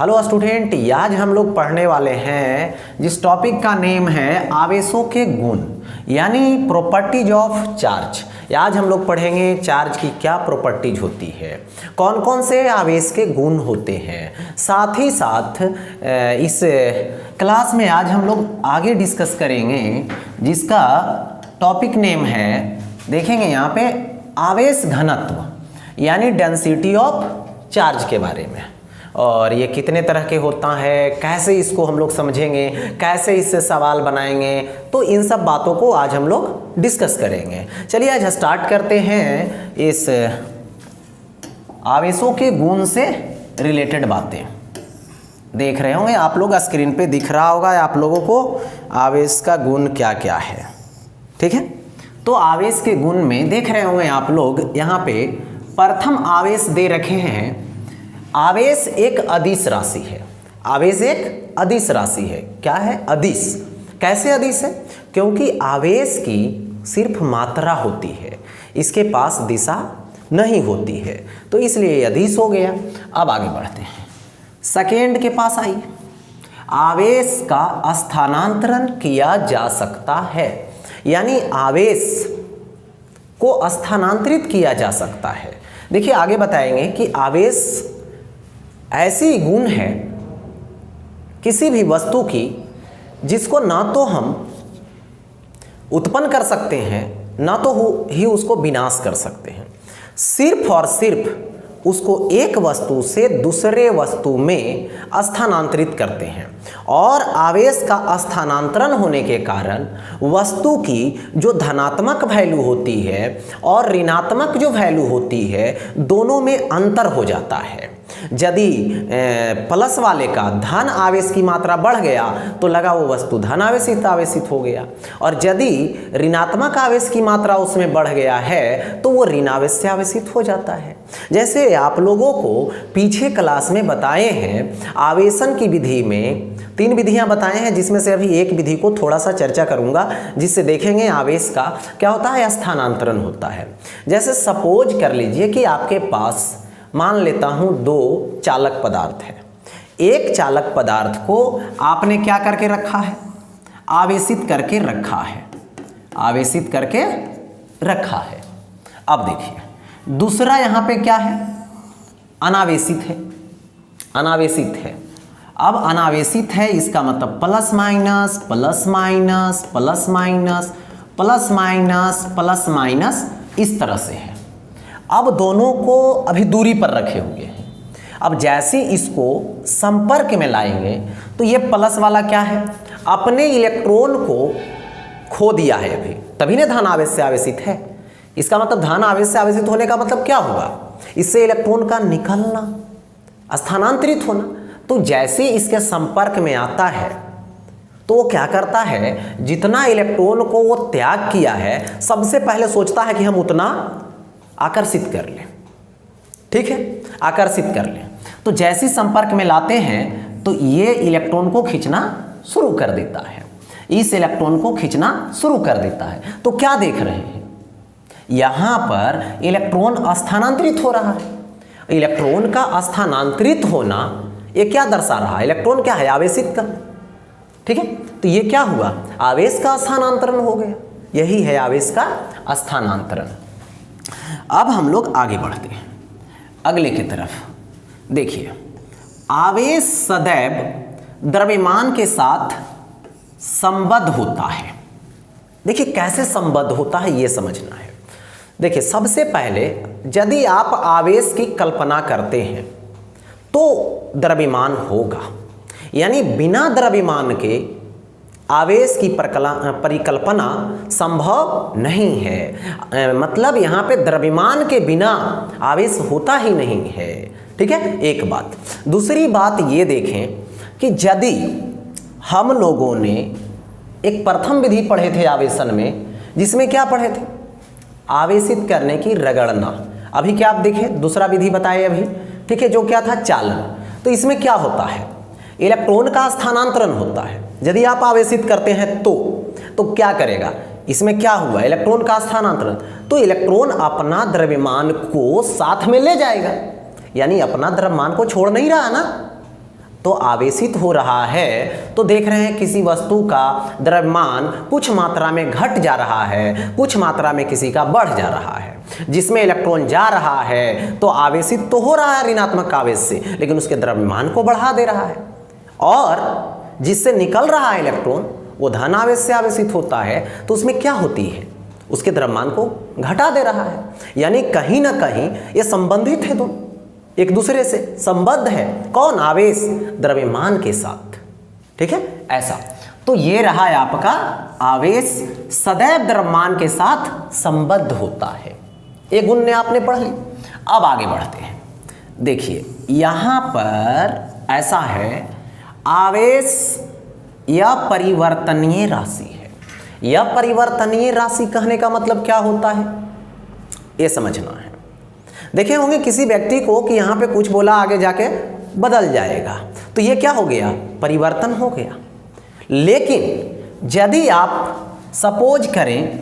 Hello student, आज हम लोग पढ़ने वाले हैं जिस टॉपिक का नेम है आवेशों के गुण यानी प्रॉपर्टीज ऑफ चार्ज। आज हम लोग पढ़ेंगे चार्ज की क्या प्रॉपर्टीज होती है, कौन कौन से आवेश के गुण होते हैं। साथ ही साथ इस क्लास में आज हम लोग आगे डिस्कस करेंगे जिसका टॉपिक नेम है, देखेंगे यहाँ पे आवेश घनत्व यानी डेंसिटी ऑफ चार्ज के बारे में। और ये कितने तरह के होता है, कैसे इसको हम लोग समझेंगे, कैसे इससे सवाल बनाएंगे, तो इन सब बातों को आज हम लोग डिस्कस करेंगे। चलिए आज स्टार्ट करते हैं इस आवेशों के गुण से रिलेटेड बातें। देख रहे होंगे आप लोग, स्क्रीन पे दिख रहा होगा आप लोगों को आवेश का गुण क्या क्या है। ठीक है, तो आवेश के गुण में देख रहे होंगे आप लोग, यहाँ पे प्रथम आवेश दे रखे हैं। आवेश एक अदिश राशि है। आवेश एक अदिश राशि है। क्या है? अदिश। कैसे अदिश है? क्योंकि आवेश की सिर्फ मात्रा होती है, इसके पास दिशा नहीं होती है, तो इसलिए अदिश हो गया। अब आगे बढ़ते हैं, सेकेंड के पास आइए। आवेश का स्थानांतरण किया जा सकता है, यानी आवेश को स्थानांतरित किया जा सकता है। देखिए आगे बताएंगे कि आवेश ऐसी गुण है किसी भी वस्तु की जिसको ना तो हम उत्पन्न कर सकते हैं, ना तो ही उसको विनाश कर सकते हैं। सिर्फ और सिर्फ उसको एक वस्तु से दूसरे वस्तु में स्थानांतरित करते हैं। और आवेश का स्थानांतरण होने के कारण वस्तु की जो धनात्मक वैल्यू होती है और ऋणात्मक जो वैल्यू होती है, दोनों में अंतर हो जाता है। यदि प्लस वाले का धन आवेश की मात्रा बढ़ गया तो लगा वो वस्तु धन आवेशित हो गया, और यदि ऋणात्मक आवेश की मात्रा उसमें बढ़ गया है तो वो ऋणावेश से आवेशित हो जाता है। जैसे आप लोगों को पीछे क्लास में बताए हैं, आवेशन की विधि में 3 विधियां बताए हैं, जिसमें से अभी एक विधि को थोड़ा सा चर्चा करूंगा, जिससे देखेंगे आवेश का क्या होता है, स्थानांतरण होता है। जैसे सपोज कर लीजिए कि आपके पास, मान लेता हूं, 2 चालक पदार्थ है। एक चालक पदार्थ को आपने क्या करके रखा है, आवेशित करके रखा है, आवेशित करके रखा है। अब देखिए दूसरा यहां पे क्या है, अनावेशित है, अनावेशित है। अब अनावेशित है, इसका मतलब plus minus plus minus plus minus plus minus plus minus इस तरह से है। अब दोनों को अभी दूरी पर रखे हुए हैं। अब जैसे इसको संपर्क में लाएंगे तो ये प्लस वाला क्या है, अपने इलेक्ट्रॉन को खो दिया है अभी, तभी ने धन आवेश से आवेशित है। इसका मतलब धन आवेश से आवेशित होने का मतलब क्या होगा, इससे इलेक्ट्रॉन का निकलना, स्थानांतरित होना। तो जैसे इसके संपर्क में आता है तो वो क्या करता है, जितना इलेक्ट्रॉन को वो त्याग किया है, सबसे पहले सोचता है कि हम उतना आकर्षित कर लें। ठीक है, आकर्षित कर लें। तो जैसे संपर्क में लाते हैं तो ये इलेक्ट्रॉन को खींचना शुरू कर देता है, इस इलेक्ट्रॉन को खींचना शुरू कर देता है। तो क्या देख रहे हैं, यहां पर इलेक्ट्रॉन स्थानांतरित हो रहा है। इलेक्ट्रॉन का स्थानांतरित होना ये क्या दर्शा रहा है, इलेक्ट्रॉन क्या है, आवेशित का। ठीक है, तो ये क्या हुआ, आवेश का स्थानांतरण हो गया। यही है आवेश का स्थानांतरण। अब हम लोग आगे बढ़ते हैं अगले की तरफ। देखिए आवेश सदैव द्रव्यमान के साथ संबद्ध होता है। देखिए कैसे संबद्ध होता है ये समझना है। देखिए सबसे पहले यदि आप आवेश की कल्पना करते हैं तो द्रव्यमान होगा, यानी बिना द्रव्यमान के आवेश की परिकल्पना संभव नहीं है। मतलब यहाँ पे द्रव्यमान के बिना आवेश होता ही नहीं है। ठीक है, एक बात। दूसरी बात ये देखें कि यदि हम लोगों ने एक प्रथम विधि पढ़े थे आवेशन में, जिसमें क्या पढ़े थे, आवेशित करने की रगड़ना। अभी क्या आप देखें, दूसरा विधि बताए अभी, ठीक है, जो क्या था, चालन। तो इसमें क्या होता है, इलेक्ट्रॉन का स्थानांतरण होता है। यदि आप आवेशित करते हैं तो क्या करेगा, इसमें क्या हुआ, इलेक्ट्रॉन का स्थानांतरण। तो इलेक्ट्रॉन अपना द्रव्यमान को साथ में ले जाएगा, यानी अपना द्रव्यमान को छोड़ नहीं रहा ना, तो आवेशित हो रहा है, तो देख रहे हैं किसी वस्तु का द्रव्यमान कुछ मात्रा में घट जा रहा है, कुछ मात्रा में किसी का बढ़ जा रहा है। जिसमें इलेक्ट्रॉन जा रहा है तो आवेशित तो हो रहा है ऋणात्मक आवेश से, लेकिन उसके द्रव्यमान को बढ़ा दे रहा है। और जिससे निकल रहा है इलेक्ट्रॉन वो धन आवेश से आवेशित होता है, तो उसमें क्या होती है, उसके द्रव्यमान को घटा दे रहा है। यानी कहीं ना कहीं ये संबंधित है, दोनों एक दूसरे से संबद्ध है। कौन? आवेश द्रव्यमान के साथ। ठीक है, ऐसा। तो ये रहा है आपका आवेश सदैव द्रव्यमान के साथ संबद्ध होता है। ये गुण ने आपने पढ़ ली। अब आगे बढ़ते हैं। देखिए यहां पर ऐसा है, आवेश यह परिवर्तनीय राशि है। यह परिवर्तनीय राशि कहने का मतलब क्या होता है, ये समझना है। देखे होंगे किसी व्यक्ति को कि यहाँ पे कुछ बोला, आगे जाके बदल जाएगा, तो ये क्या हो गया, परिवर्तन हो गया। लेकिन यदि आप सपोज करें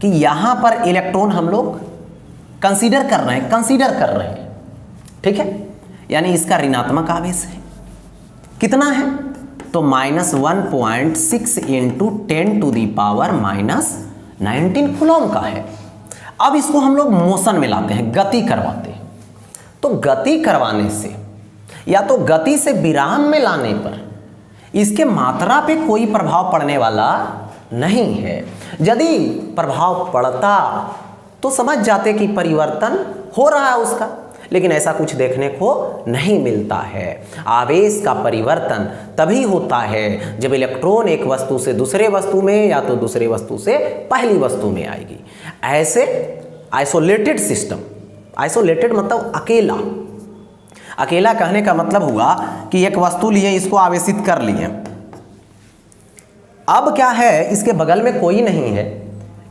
कि यहाँ पर इलेक्ट्रॉन हम लोग कंसीडर कर रहे हैं, ठीक है, यानी इसका ऋणात्मक आवेश है, कितना है, तो -1.6 × 10⁻⁻19 कूलम का है। अब इसको हम लोग मोशन में लाते हैं, गति करवाते हैं। तो गति करवाने से या तो गति से विराम में लाने पर इसके मात्रा पे कोई प्रभाव पड़ने वाला नहीं है। यदि प्रभाव पड़ता तो समझ जाते कि परिवर्तन हो रहा है उसका, लेकिन ऐसा कुछ देखने को नहीं मिलता है। आवेश का परिवर्तन तभी होता है जब इलेक्ट्रॉन एक वस्तु से दूसरे वस्तु में या तो दूसरे वस्तु से पहली वस्तु में आएगी। ऐसे आइसोलेटेड सिस्टम, आइसोलेटेड मतलब अकेला, अकेला कहने का मतलब हुआ कि एक वस्तु लिए, इसको आवेशित कर लिए, अब क्या है, इसके बगल में कोई नहीं है,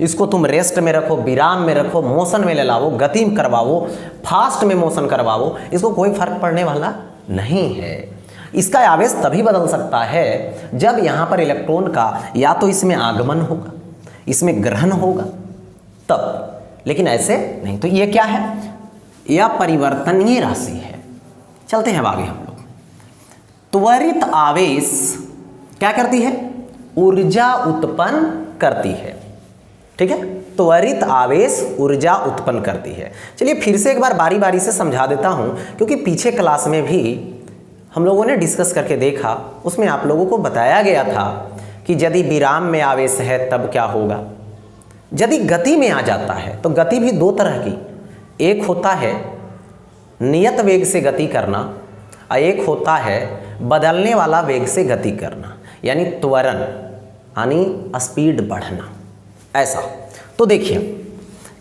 इसको तुम रेस्ट में रखो, विराम में रखो, मोशन में ले लाओ, गति में करवाओ, फास्ट में मोशन करवाओ, इसको कोई फर्क पड़ने वाला नहीं है। इसका आवेश तभी बदल सकता है जब यहाँ पर इलेक्ट्रॉन का या तो इसमें आगमन होगा, इसमें ग्रहण होगा, तब, लेकिन ऐसे नहीं। तो ये क्या है, यह परिवर्तनीय राशि है। चलते हैं अब आगे हम लोग। त्वरित आवेश क्या करती है, ऊर्जा उत्पन्न करती है। ठीक है, त्वरित आवेश ऊर्जा उत्पन्न करती है। चलिए फिर से एक बार बारी बारी से समझा देता हूं, क्योंकि पीछे क्लास में भी हम लोगों ने डिस्कस करके देखा, उसमें आप लोगों को बताया गया था कि यदि विराम में आवेश है तब क्या होगा। यदि गति में आ जाता है तो गति भी दो तरह की, एक होता है नियत वेग से गति करना और एक होता है बदलने वाला वेग से गति करना, यानी त्वरण, यानी स्पीड बढ़ना, ऐसा। तो देखिए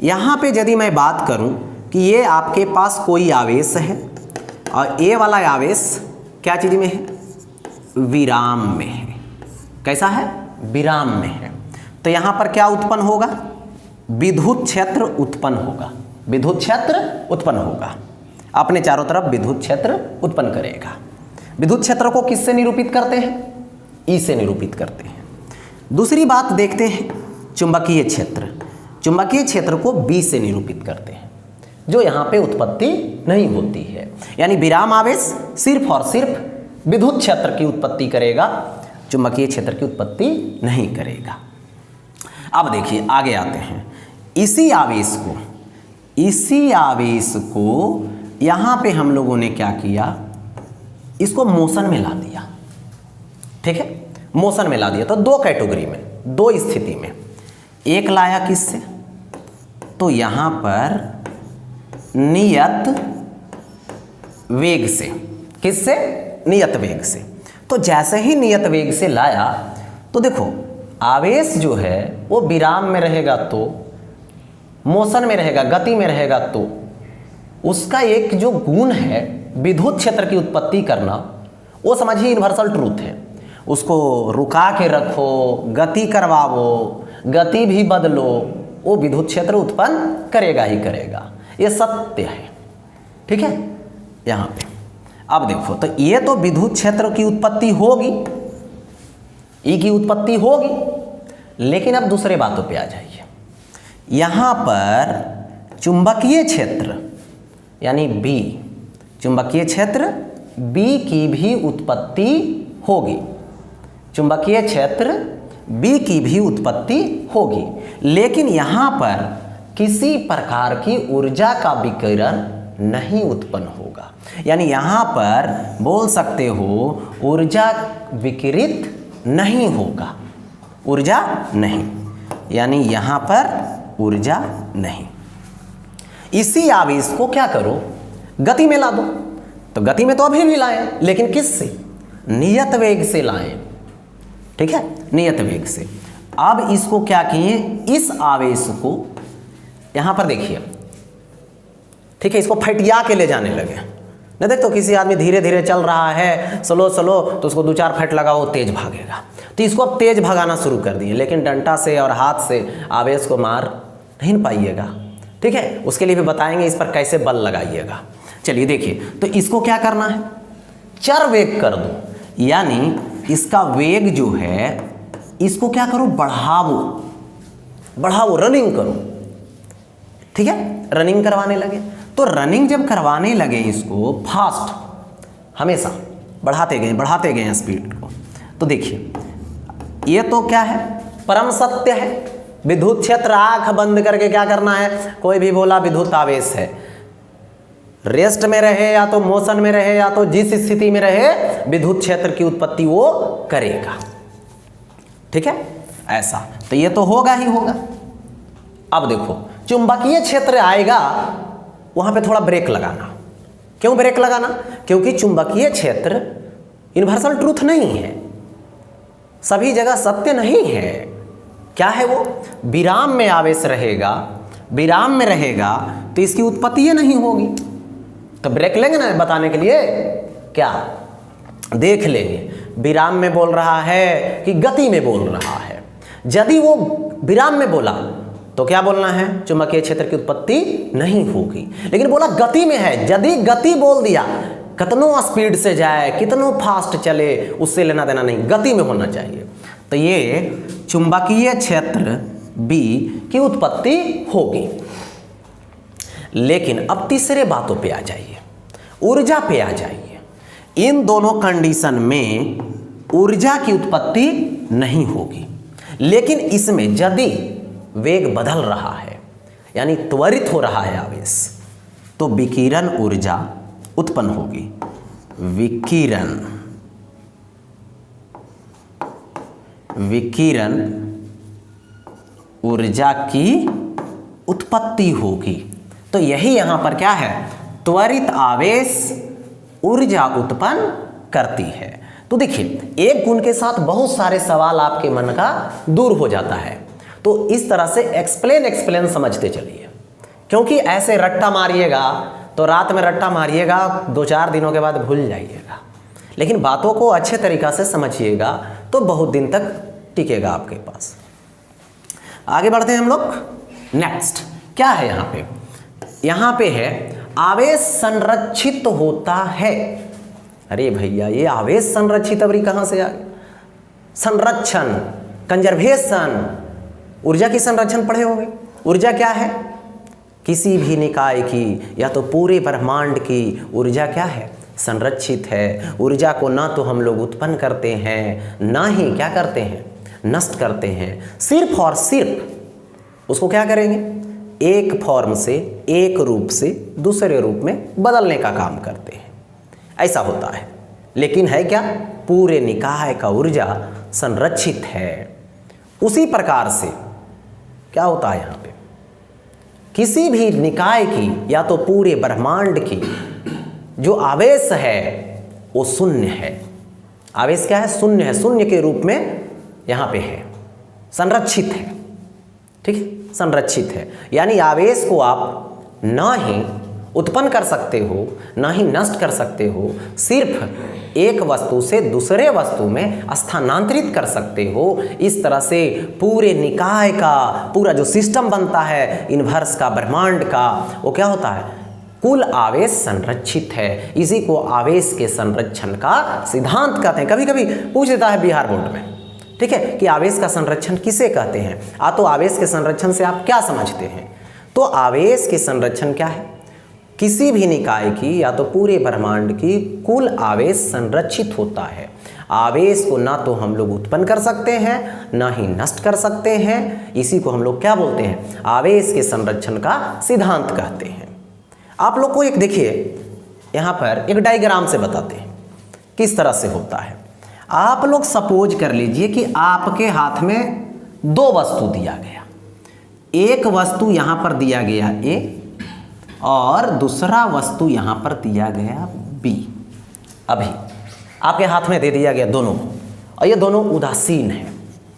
यहाँ पे यदि मैं बात करूँ कि ये आपके पास कोई आवेश है और ये वाला आवेश क्या चीज़ में है, विराम में है। कैसा है, विराम में है। तो यहाँ पर क्या उत्पन्न होगा, विद्युत क्षेत्र उत्पन्न होगा, विद्युत क्षेत्र उत्पन्न होगा, अपने चारों तरफ विद्युत क्षेत्र उत्पन्न करेगा। विद्युत क्षेत्र को किससे निरूपित करते हैं, ई से निरूपित करते हैं। दूसरी बात देखते हैं, चुंबकीय क्षेत्र, चुंबकीय क्षेत्र को बी से निरूपित करते हैं, जो यहाँ पे उत्पत्ति नहीं होती है। यानी विराम आवेश सिर्फ और सिर्फ विद्युत क्षेत्र की उत्पत्ति करेगा, चुंबकीय क्षेत्र की उत्पत्ति नहीं करेगा। अब देखिए आगे आते हैं, इसी आवेश को यहाँ पे हम लोगों ने क्या किया, इसको मोशन में ला दिया। ठीक है, मोशन में ला दिया। तो दो कैटेगरी में, दो स्थिति में, एक लाया किससे, तो यहाँ पर नियत वेग से, किससे, नियत वेग से। तो जैसे ही नियत वेग से लाया तो देखो आवेश जो है वो विराम में रहेगा तो मोशन में रहेगा, गति में रहेगा, तो उसका एक जो गुण है विद्युत क्षेत्र की उत्पत्ति करना, वो समझिए यूनिवर्सल ट्रूथ है। उसको रुका के रखो, गति करवाओ, गति भी बदलो, वो विद्युत क्षेत्र उत्पन्न करेगा ही करेगा, ये सत्य है। ठीक है, यहाँ पे अब देखो, तो ये तो विद्युत क्षेत्र की उत्पत्ति होगी, ई की उत्पत्ति होगी, लेकिन अब दूसरे बातों पे आ जाइए। यहाँ पर चुंबकीय क्षेत्र यानी बी, चुंबकीय क्षेत्र बी की भी उत्पत्ति होगी, चुंबकीय क्षेत्र बी की भी उत्पत्ति होगी, लेकिन यहाँ पर किसी प्रकार की ऊर्जा का विकिरण नहीं उत्पन्न होगा। यानी यहाँ पर बोल सकते हो ऊर्जा विकिरित नहीं होगा, ऊर्जा नहीं, यानी यहाँ पर ऊर्जा नहीं। इसी आवेश को क्या करो, गति में ला दो। तो गति में तो अभी भी लाएं, लेकिन किससे, नियत वेग से लाएं, ठीक है, नियत वेग से। अब इसको क्या किए, इस आवेश को यहां पर देखिए, ठीक है, इसको फटिया के ले जाने लगे। न देख तो किसी आदमी धीरे धीरे चल रहा है, स्लो स्लो, तो उसको 2-4 फट लगाओ, तेज भागेगा। तो इसको अब तेज भगाना शुरू कर दिए, लेकिन डंडा से और हाथ से आवेश को मार नहीं पाइएगा, ठीक है। उसके लिए भी बताएंगे इस पर कैसे बल लगाइएगा। चलिए देखिए, तो इसको क्या करना है, चर वेग कर दो, यानी इसका वेग जो है इसको क्या करो, बढ़ाओ, बढ़ाओ, रनिंग करो, ठीक है, रनिंग करवाने लगे। तो रनिंग जब करवाने लगे इसको फास्ट, हमेशा बढ़ाते गए स्पीड को। तो देखिए ये तो क्या है, परम सत्य है। विद्युत क्षेत्र आंख बंद करके क्या करना है, कोई भी बोला विद्युत आवेश है, रेस्ट में रहे या तो मोशन में रहे या तो जिस स्थिति में रहे, विद्युत क्षेत्र की उत्पत्ति वो करेगा, ठीक है, ऐसा। तो ये तो होगा ही होगा। अब देखो चुंबकीय क्षेत्र आएगा, वहां पे थोड़ा ब्रेक लगाना। क्यों ब्रेक लगाना, क्योंकि चुंबकीय क्षेत्र यूनिवर्सल ट्रूथ नहीं है, सभी जगह सत्य नहीं है। क्या है वो, विराम में आवेश रहेगा, विराम में रहेगा तो इसकी उत्पत्ति नहीं होगी। तो ब्रेक लेंगे ना बताने के लिए, क्या देख लेंगे, विराम में बोल रहा है कि गति में बोल रहा है। यदि वो विराम में बोला तो क्या बोलना है, चुंबकीय क्षेत्र की उत्पत्ति नहीं होगी। लेकिन बोला गति में है, यदि गति बोल दिया, कितनों स्पीड से जाए, कितनों फास्ट चले, उससे लेना देना नहीं, गति में होना चाहिए। तो ये चुंबकीय क्षेत्र बी की उत्पत्ति होगी। लेकिन अब तीसरे बातों पे आ जाइए, ऊर्जा पे आ जाइए। इन दोनों कंडीशन में ऊर्जा की उत्पत्ति नहीं होगी, लेकिन इसमें यदि वेग बदल रहा है, यानी त्वरित हो रहा है आवेश, तो विकिरण ऊर्जा उत्पन्न होगी। विकिरण ऊर्जा की उत्पत्ति होगी। तो यही यहां पर क्या है, त्वरित आवेश ऊर्जा उत्पन्न करती है। तो देखिए एक गुण के साथ बहुत सारे सवाल आपके मन का दूर हो जाता है। तो इस तरह से एक्सप्लेन समझते चलिए, क्योंकि ऐसे रट्टा मारिएगा तो रात में रट्टा मारिएगा, 2-4 दिनों के बाद भूल जाइएगा। लेकिन बातों को अच्छे तरीक़ा से समझिएगा तो बहुत दिन तक टिकेगा आपके पास। आगे बढ़ते हैं हम लोग। नेक्स्ट क्या है यहाँ पे है आवेश संरक्षित होता है। अरे भैया ये आवेश संरक्षित अवरी कहाँ से आ गया, संरक्षण, कंजर्वेशन, ऊर्जा की संरक्षण पढ़े होंगे। ऊर्जा क्या है, किसी भी निकाय की या तो पूरे ब्रह्मांड की ऊर्जा क्या है, संरक्षित है। ऊर्जा को ना तो हम लोग उत्पन्न करते हैं, ना ही क्या करते हैं, नष्ट करते हैं। सिर्फ और सिर्फ उसको क्या करेंगे, एक फॉर्म से, एक रूप से दूसरे रूप में बदलने का काम करते हैं, ऐसा होता है। लेकिन है क्या, पूरे निकाय का ऊर्जा संरक्षित है। उसी प्रकार से क्या होता है यहाँ पे, किसी भी निकाय की या तो पूरे ब्रह्मांड की जो आवेश है वो शून्य है। आवेश क्या है, शून्य है, शून्य के रूप में यहाँ पे है, संरक्षित है, ठीक है, संरक्षित है। यानी आवेश को आप ना ही उत्पन्न कर सकते हो, ना ही नष्ट कर सकते हो, सिर्फ एक वस्तु से दूसरे वस्तु में स्थानांतरित कर सकते हो। इस तरह से पूरे निकाय का पूरा जो सिस्टम बनता है यूनिवर्स का, ब्रह्मांड का, वो क्या होता है, कुल आवेश संरक्षित है। इसी को आवेश के संरक्षण का सिद्धांत कहते हैं। कभी कभी पूछ देता है बिहार बोर्ड में, ठीक है, कि आवेश का संरक्षण किसे कहते हैं। तो आवेश के संरक्षण से आप क्या समझते हैं। तो आवेश के संरक्षण क्या है, किसी भी निकाय की या तो पूरे ब्रह्मांड की कुल आवेश संरक्षित होता है। आवेश को ना तो हम लोग उत्पन्न कर सकते हैं ना ही नष्ट कर सकते हैं। इसी को हम लोग क्या बोलते हैं? आवेश के संरक्षण का सिद्धांत कहते हैं। आप लोग को एक देखिए यहाँ पर एक डायग्राम से बताते हैं किस तरह से होता है। आप लोग सपोज कर लीजिए कि आपके हाथ में दो वस्तु दिया गया, एक वस्तु यहाँ पर दिया गया ए और दूसरा वस्तु यहाँ पर दिया गया बी। अभी आपके हाथ में दे दिया गया दोनों, और ये दोनों उदासीन है।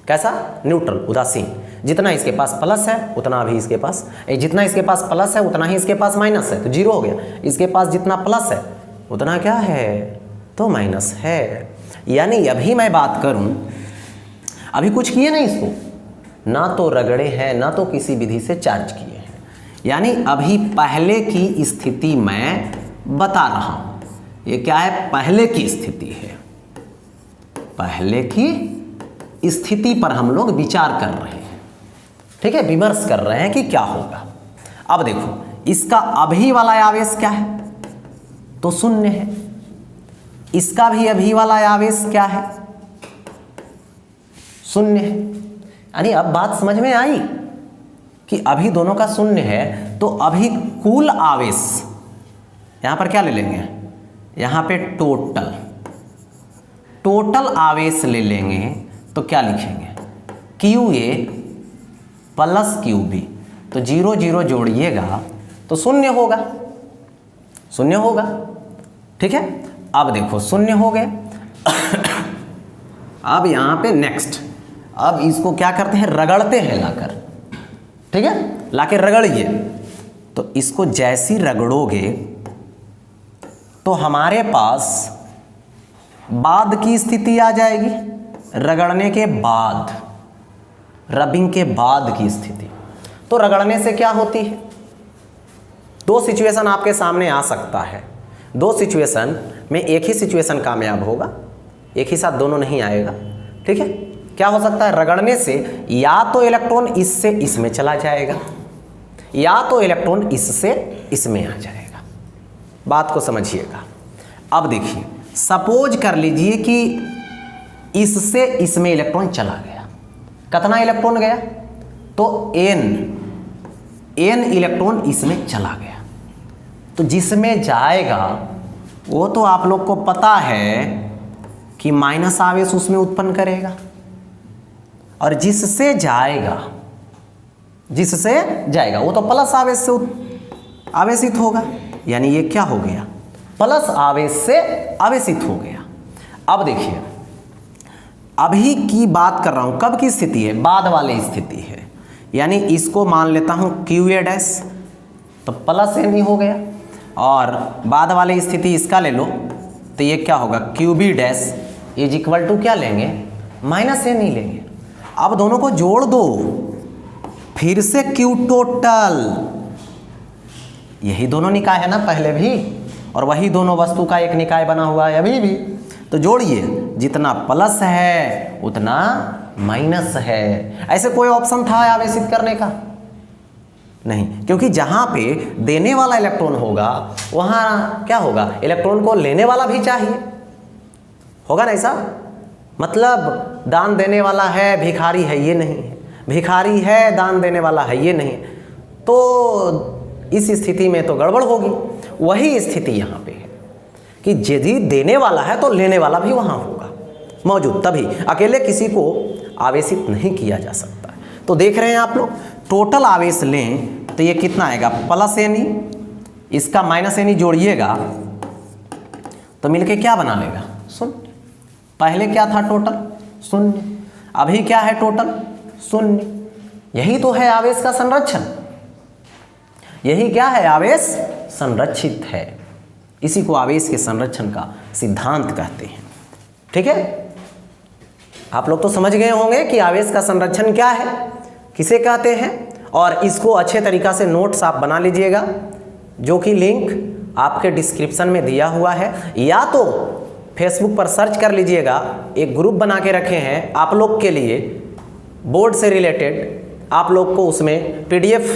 कैसा? न्यूट्रल, उदासीन। जितना इसके पास प्लस है उतना अभी इसके पास, जितना इसके पास प्लस है उतना ही इसके पास माइनस है, तो जीरो हो गया। इसके पास जितना प्लस है उतना क्या है? तो माइनस है। यानी अभी मैं बात करूं, अभी कुछ किए नहीं इसको, ना तो रगड़े हैं ना तो किसी विधि से चार्ज किए हैं। यानी अभी पहले की स्थिति मैं बता रहा हूं। ये क्या है? पहले की स्थिति है। पहले की स्थिति पर हम लोग विचार कर रहे हैं, ठीक है, विमर्श कर रहे हैं कि क्या होगा। अब देखो इसका अभी वाला आवेश क्या है? तो शून्य है। इसका भी अभी वाला आवेश क्या है? शून्य है। यानी अब बात समझ में आई कि अभी दोनों का शून्य है, तो अभी कुल आवेश यहां पर क्या ले लेंगे? यहां पे टोटल आवेश ले लेंगे तो क्या लिखेंगे? Q A plus Q B. तो 0 0 जोड़िएगा तो शून्य होगा, शून्य होगा, ठीक है। अब देखो शून्य हो गए। अब यहां पे नेक्स्ट, अब इसको क्या करते हैं? रगड़ते हैं लाकर, ठीक है, लाके रगड़िए। तो इसको जैसी रगड़ोगे तो हमारे पास बाद की स्थिति आ जाएगी, रगड़ने के बाद, रबिंग के बाद की स्थिति। तो रगड़ने से क्या होती है? दो सिचुएशन आपके सामने आ सकता है। दो सिचुएशन में एक ही सिचुएशन कामयाब होगा, एक ही साथ दोनों नहीं आएगा, ठीक है। क्या हो सकता है? रगड़ने से या तो इलेक्ट्रॉन इससे इसमें चला जाएगा या तो इलेक्ट्रॉन इससे इसमें आ जाएगा। बात को समझिएगा। अब देखिए, सपोज कर लीजिए कि इससे इसमें इलेक्ट्रॉन चला गया। कितना इलेक्ट्रॉन गया? तो n इलेक्ट्रॉन इसमें चला गया। तो जिसमें जाएगा वो तो आप लोग को पता है कि माइनस आवेश उसमें उत्पन्न करेगा, और जिससे जाएगा वो तो प्लस आवेश से आवेशित होगा। यानी ये क्या हो गया? प्लस आवेश से आवेशित हो गया। अब देखिए, अभी की बात कर रहा हूं, कब की स्थिति है? बाद वाली स्थिति है। यानी इसको मान लेता हूं क्यू ए डैश, तो प्लस एन ही हो गया, और बाद वाली स्थिति इसका ले लो तो ये क्या होगा? Q B dash is equal to क्या लेंगे? माइनस एन ही लेंगे। अब दोनों को जोड़ दो, फिर से क्यू टोटल, यही दोनों निकाय है ना पहले भी, और वही दोनों वस्तु का एक निकाय बना हुआ है अभी भी। तो जोड़िए, जितना प्लस है उतना माइनस है। ऐसे कोई ऑप्शन था आवेशित करने का? नहीं, क्योंकि जहां पे देने वाला इलेक्ट्रॉन होगा वहां क्या होगा? इलेक्ट्रॉन को लेने वाला भी चाहिए, होगा ना ऐसा? मतलब दान देने वाला है भिखारी है ये नहीं है, भिखारी है दान देने वाला है ये नहीं, तो इस स्थिति में तो गड़बड़ होगी। वही स्थिति यहाँ पे है कि यदि देने वाला है तो लेने वाला भी वहाँ होगा मौजूद, तभी अकेले किसी को आवेशित नहीं किया जा सकता है। तो देख रहे हैं आप लोग, टोटल आवेश लें तो ये कितना आएगा? प्लस एन, इसका माइनस एन जोड़िएगा तो मिलके क्या बना लेगा? शून्य। पहले क्या था? टोटल शून्य। अभी क्या है? टोटल शून्य। यही तो है आवेश का संरक्षण। यही क्या है? आवेश संरक्षित है। इसी को आवेश के संरक्षण का सिद्धांत कहते हैं, ठीक है। आप लोग तो समझ गए होंगे कि आवेश का संरक्षण क्या है, किसे कहते हैं, और इसको अच्छे तरीक़ा से नोट्स आप बना लीजिएगा, जो कि लिंक आपके डिस्क्रिप्शन में दिया हुआ है, या तो फेसबुक पर सर्च कर लीजिएगा। एक ग्रुप बना के रखे हैं आप लोग के लिए, बोर्ड से रिलेटेड। आप लोग को उसमें PDF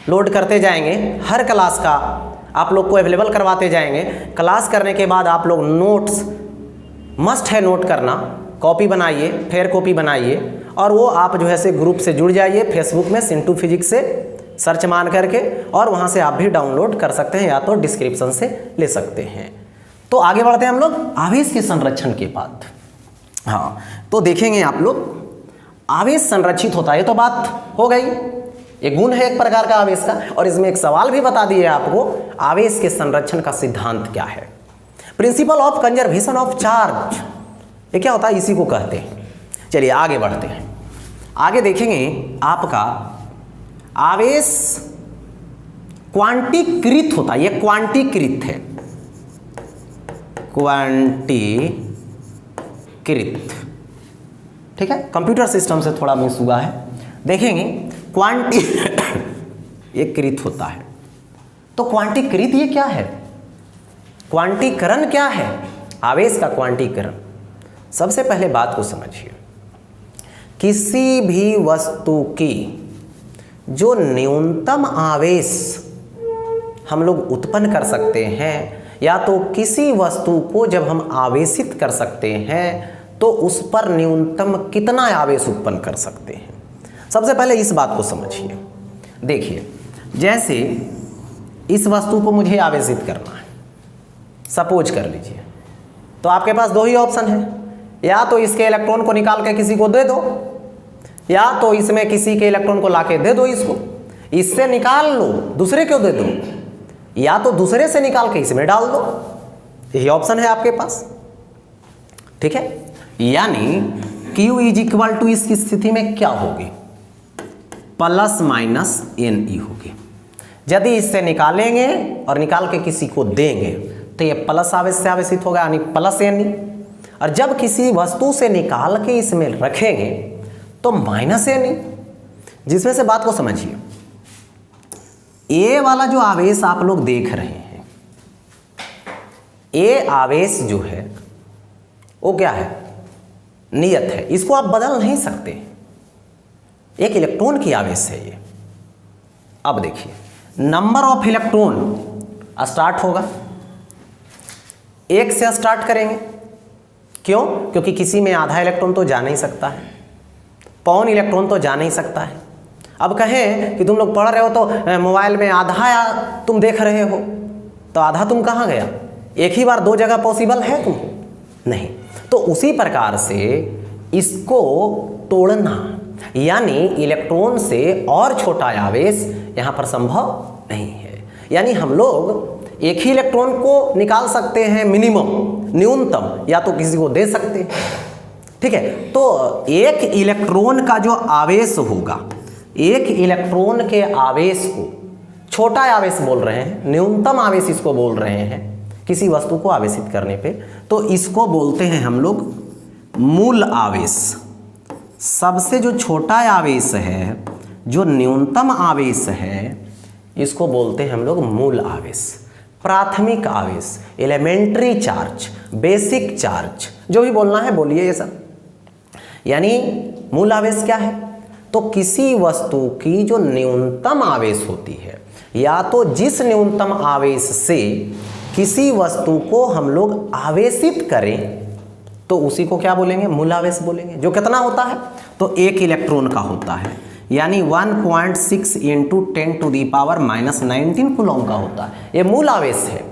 लोड करते जाएंगे, हर क्लास का आप लोग को अवेलेबल करवाते जाएंगे। क्लास करने के बाद आप लोग नोट्स मस्ट है नोट करना, कॉपी बनाइए, फेयर कॉपी बनाइए और वो आप जो है से ग्रुप से जुड़ जाइए फेसबुक में सिंटू फिजिक्स से सर्च मान करके, और वहाँ से आप भी डाउनलोड कर सकते हैं या तो डिस्क्रिप्शन से ले सकते हैं। तो आगे बढ़ते हैं हम लोग आवेश के संरक्षण के बाद। हाँ, तो देखेंगे आप लोग आवेश संरक्षित होता है, ये तो बात हो गई, ये गुण है एक प्रकार का आवेश का। और इसमें एक सवाल भी बता दिए आपको, आवेश के संरक्षण का सिद्धांत क्या है। Principle of conservation of charge, ये क्या होता है, इसी को कहते हैं। चलिए आगे बढ़ते हैं। आगे देखेंगे आपका आवेश क्वांटीकृत होता है, ये क्वांटीकृत है, क्वांटीकृत, ठीक है। कंप्यूटर सिस्टम से थोड़ा मिस हुआ है, देखेंगे क्वांटी ये कृत होता है। तो क्वांटीकृत ये क्या है, क्वांटीकरण क्या है, आवेश का क्वांटीकरण। सबसे पहले बात को समझिए, किसी भी वस्तु की जो न्यूनतम आवेश हम लोग उत्पन्न कर सकते हैं, या तो किसी वस्तु को जब हम आवेशित कर सकते हैं तो उस पर न्यूनतम कितना आवेश उत्पन्न कर सकते हैं। सबसे पहले इस बात को समझिए। देखिए, जैसे इस वस्तु को मुझे आवेशित करना है, सपोज कर लीजिए, तो आपके पास दो ही ऑप्शन है, या तो इसके इलेक्ट्रॉन को निकाल के किसी को दे दो, या तो इसमें किसी के इलेक्ट्रॉन को लाके दे दो, इससे निकाल लो, दूसरे को दे दो, या तो दूसरे से निकाल के इसमें डाल दो। यही ऑप्शन है आपके पास, ठीक है। यानी Q इज इक्वल टू इसकी स्थिति में क्या होगी, प्लस माइनस NE होगी। यदि इससे निकालेंगे और निकाल के किसी को देंगे तो ये प्लस आवेश से आवेशित होगा, यानी प्लस NE। और जब किसी वस्तु से निकाल के इसमें रखेंगे तो माइनस NE। जिसमें से बात को समझिए, ये वाला जो आवेश आप लोग देख रहे हैं, ये आवेश जो है वो क्या है, नियत है, इसको आप बदल नहीं सकते। एक इलेक्ट्रॉन की आवेश है ये। अब देखिए, नंबर ऑफ इलेक्ट्रॉन स्टार्ट होगा, एक से स्टार्ट करेंगे। क्यों? क्योंकि किसी में आधा इलेक्ट्रॉन तो जा नहीं सकता है, पौन इलेक्ट्रॉन तो जा नहीं सकता है। अब कहें कि तुम लोग पढ़ रहे हो तो मोबाइल में आधा तुम देख रहे हो, तो आधा तुम कहाँ गया, एक ही बार दो जगह पॉसिबल है तुमको, नहीं। तो उसी प्रकार से इसको तोड़ना, यानी इलेक्ट्रॉन से और छोटा आवेश यहाँ पर संभव नहीं है। यानी हम लोग एक ही इलेक्ट्रॉन को निकाल सकते हैं मिनिमम, न्यूनतम, या तो किसी को दे सकते हैं, ठीक है। तो एक इलेक्ट्रॉन का जो आवेश होगा, एक इलेक्ट्रॉन के आवेश को छोटा आवेश बोल रहे हैं, न्यूनतम आवेश इसको बोल रहे हैं किसी वस्तु को आवेशित करने पे, तो इसको बोलते हैं हम लोग मूल आवेश। सबसे जो छोटा आवेश है, जो न्यूनतम आवेश है, इसको बोलते हैं हम लोग मूल आवेश। प्राथमिक आवेश, एलिमेंट्री चार्ज, बेसिक चार्ज, जो भी बोलना है बोलिए ये सब। यानी मूल आवेश क्या है, तो किसी वस्तु की जो न्यूनतम आवेश होती है, या तो जिस न्यूनतम आवेश से किसी वस्तु को हम लोग आवेशित करें तो उसी को क्या बोलेंगे, मूल आवेश बोलेंगे। जो कितना होता है, तो एक इलेक्ट्रॉन का होता है, यानी 1.6 इंटू 10⁻⁻19 कूलम का होता है, ये मूल आवेश है।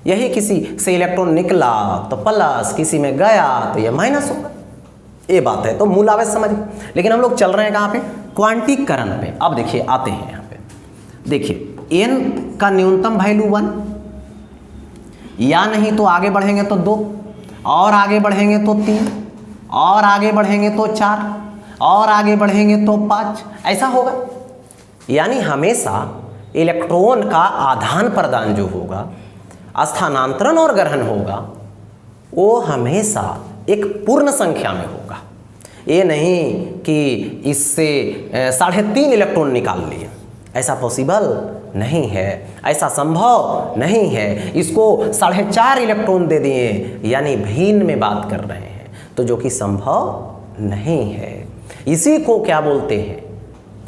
यही किसी से इलेक्ट्रॉन निकला तो प्लस, किसी में गया तो ये माइनस होगा, ये बात है। तो मूल आवेश समझिए। लेकिन हम लोग चल रहे हैं कहाँ पे, क्वांटीकरण पे। अब देखिए आते हैं यहाँ पे, देखिए n का न्यूनतम वैल्यू 1, या नहीं तो आगे बढ़ेंगे तो 2, और आगे बढ़ेंगे तो 3, और आगे बढ़ेंगे तो 4, और आगे बढ़ेंगे तो 5, ऐसा होगा। यानी हमेशा इलेक्ट्रॉन का आदान प्रदान जो होगा, स्थानांतरण और ग्रहण होगा, वो हमेशा एक पूर्ण संख्या में होगा। ये नहीं कि इससे 3.5 इलेक्ट्रॉन निकाल लिए, ऐसा पॉसिबल नहीं है, ऐसा संभव नहीं है। इसको 4.5 इलेक्ट्रॉन दे दिए, यानी भिन्न में बात कर रहे हैं, तो जो कि संभव नहीं है। इसी को क्या बोलते हैं,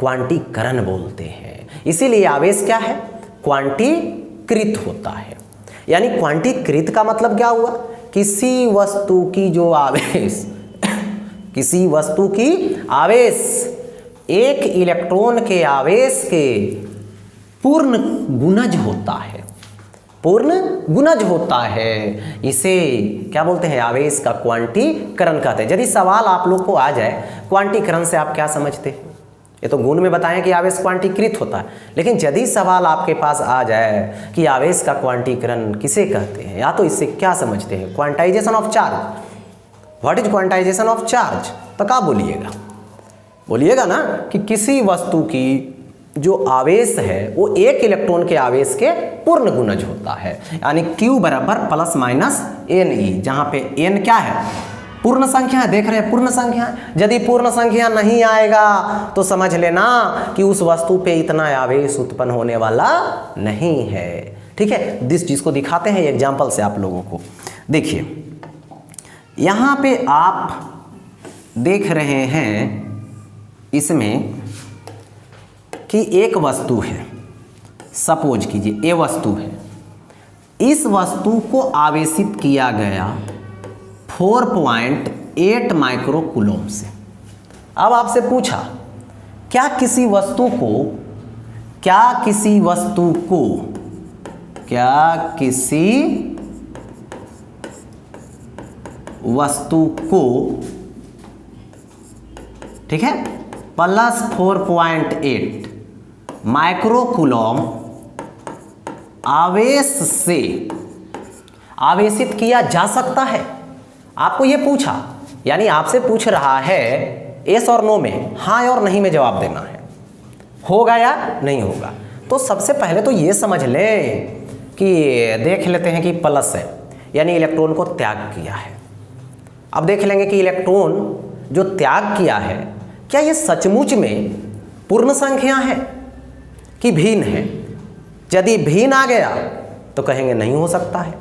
क्वांटीकरण बोलते हैं। इसीलिए आवेश क्या है, क्वांटीकरण कृत होता है। यानी क्वांटीकृत का मतलब क्या हुआ, किसी वस्तु की जो आवेश किसी वस्तु की आवेश एक इलेक्ट्रॉन के आवेश के पूर्ण गुणज होता है, पूर्ण गुणज होता है, इसे क्या बोलते हैं, आवेश का क्वांटीकरण कहते हैं। यदि सवाल आप लोग को आ जाए क्वांटीकरण से आप क्या समझते हैं, ये तो गुण में बताएं कि आवेश क्वांटीकृत होता है, लेकिन यदि सवाल आपके पास आ जाए कि आवेश का क्वांटीकरण किसे कहते हैं, या तो इससे क्या समझते हैं, quantization of charge, what is quantization of charge, तो क्या बोलिएगा, बोलिएगा ना कि किसी वस्तु की जो आवेश है वो एक इलेक्ट्रॉन के आवेश के पूर्ण गुणज होता है, यानी Q बराबर प्लस माइनस Ne, जहाँ पे n क्या है, पूर्ण संख्या है, देख रहे हैं पूर्ण संख्या है। यदि पूर्ण संख्या नहीं आएगा तो समझ लेना कि उस वस्तु पे इतना आवेश उत्पन्न होने वाला नहीं है। ठीक है, जिस चीज़ को दिखाते हैं एग्जाम्पल से आप लोगों को। देखिए यहाँ पे आप देख रहे हैं इसमें कि एक वस्तु है, सपोज कीजिए ये वस्तु है, इस वस्तु को आवेशित किया गया 4.8 माइक्रो कूलम से। अब आपसे पूछा क्या किसी वस्तु को ठीक है प्लस 4.8 माइक्रो कूलम आवेश से आवेशित किया जा सकता है। आपको ये पूछा, यानी आपसे पूछ रहा है यस और नो में, हाँ और नहीं में जवाब देना है, होगा या नहीं होगा। तो सबसे पहले तो ये समझ लें कि देख लेते हैं कि प्लस है यानी इलेक्ट्रॉन को त्याग किया है। अब देख लेंगे कि इलेक्ट्रॉन जो त्याग किया है क्या ये सचमुच में पूर्ण संख्या है कि भिन्न है। यदि भिन्न आ गया तो कहेंगे नहीं हो सकता है,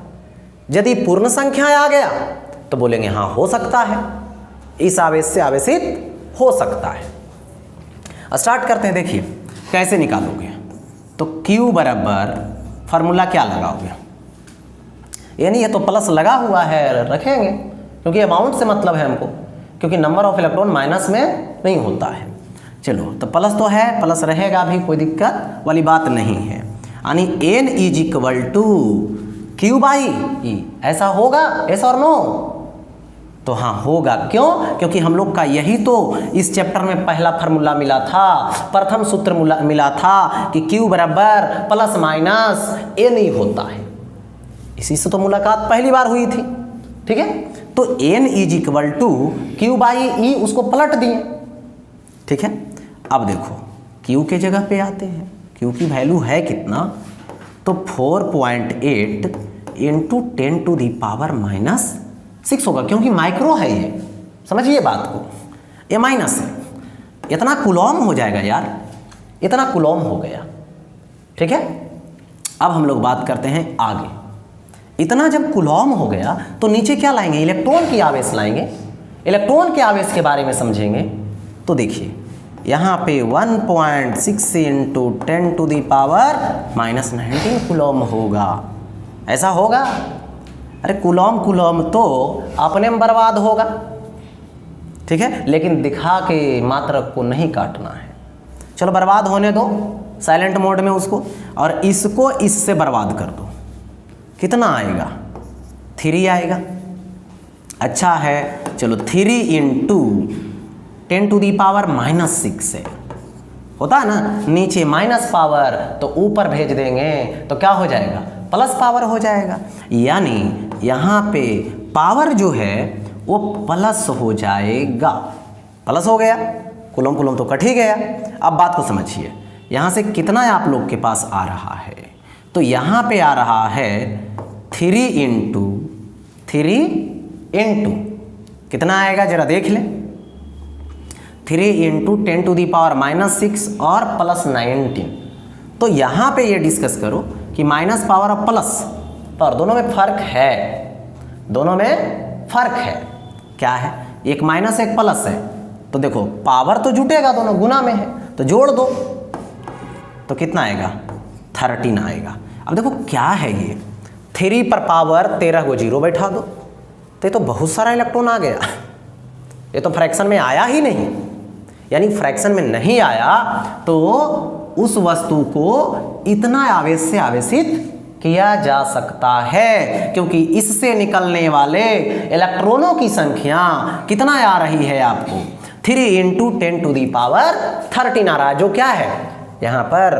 यदि पूर्ण संख्या आ गया तो बोलेंगे हाँ हो सकता है, इस आवेश से आवेशित हो सकता है। स्टार्ट करते हैं, देखिए कैसे निकालोगे। तो Q बराबर फार्मूला क्या लगाओगे, यानी ये तो प्लस लगा हुआ है रखेंगे क्योंकि अमाउंट से मतलब है हमको, क्योंकि नंबर ऑफ इलेक्ट्रॉन माइनस में नहीं होता है। चलो तो प्लस तो है, प्लस रहेगा भी, कोई दिक्कत वाली बात नहीं है। यानी n is equal to Q by E, ऐसा होगा यस और नो, तो हाँ होगा। क्यों, क्योंकि हम लोग का यही तो इस चैप्टर में पहला फार्मूला मिला था, प्रथम सूत्र मिला था कि Q बराबर प्लस माइनस n ही होता है। इसी से तो मुलाकात पहली बार हुई थी। ठीक है, तो n is equal to Q by E, उसको पलट दिए। ठीक है, अब देखो Q के जगह पे आते हैं, Q की वैल्यू है कितना, तो 4.8 into 10 to the power minus 6 होगा, क्योंकि माइक्रो है ये, समझिए बात को, ये माइनस है, इतना कूलम हो जाएगा यार, इतना कूलम हो गया। ठीक है, अब हम लोग बात करते हैं आगे। इतना जब कूलम हो गया तो नीचे क्या लाएंगे, इलेक्ट्रॉन की आवेश लाएंगे, इलेक्ट्रॉन के आवेश के बारे में समझेंगे। तो देखिए यहाँ पे 1.6 into 10 to the power minus 19 coulomb होगा, ऐसा होगा। अरे कूलम तो अपने में बर्बाद होगा। ठीक है, लेकिन दिखा के मात्रक को नहीं काटना है, चलो बर्बाद होने दो साइलेंट मोड में उसको, और इसको इससे बर्बाद कर दो। कितना आएगा, 3 आएगा। अच्छा है, चलो 3 into 10 to the power minus 6 है, होता है ना, नीचे माइनस पावर तो ऊपर भेज देंगे तो क्या हो जाएगा, प्लस पावर हो जाएगा। यानी यहाँ पे पावर जो है वो प्लस हो जाएगा, प्लस हो गया, कूलम तो कट ही गया। अब बात को समझिए, यहाँ से कितना आप लोग के पास आ रहा है, तो यहाँ पे आ रहा है 3 इंटू कितना आएगा जरा देख लें, 3 into 10 to the power minus 6 और प्लस 19। तो यहाँ पे ये डिस्कस करो कि माइनस पावर और प्लस पावर दोनों में फर्क है, दोनों में फर्क है। क्या है, एक माइनस एक प्लस है, तो देखो पावर तो जुटेगा, दोनों गुना में है, तो जोड़ दो तो कितना आएगा, 13 आएगा। अब देखो क्या है ये, 3 पर पावर 13 को 0 बैठा दो, तो ये तो बहुत सारा इलेक्ट्रॉन आ गया, ये तो फ्रैक्शन में आया ही नहीं। यानी फ्रैक्शन में नहीं आया तो उस वस्तु को इतना आवेश से आवेशित किया जा सकता है, क्योंकि इससे निकलने वाले इलेक्ट्रॉनों की संख्या कितना आ रही है आपको, 3 × 10⁻13 आ रहा है, जो क्या है यहाँ पर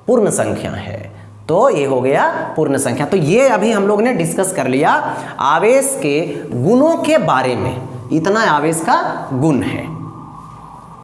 पूर्ण संख्या है। तो ये हो गया पूर्ण संख्या। तो ये अभी हम लोग ने डिस्कस कर लिया आवेश के गुणों के बारे में, इतना आवेश का गुण है।